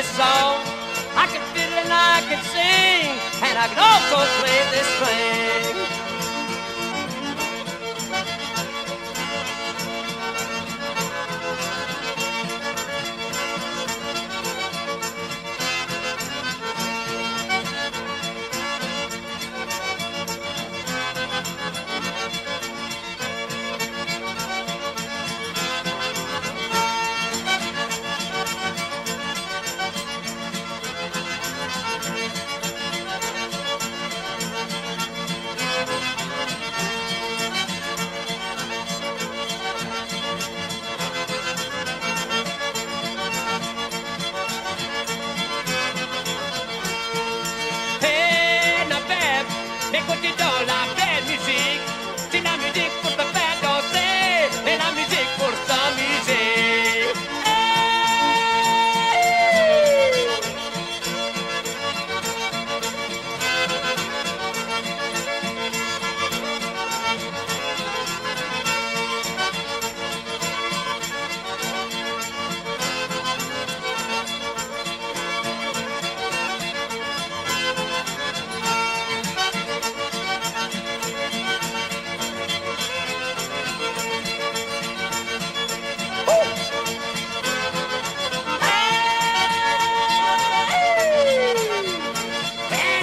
this song. I can fiddle and I can sing, and I can also play this string. Écoutez donc la belle musique, c'est la musique pour te faire danser, et la musique pour s'amuser.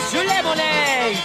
Je lève mon œil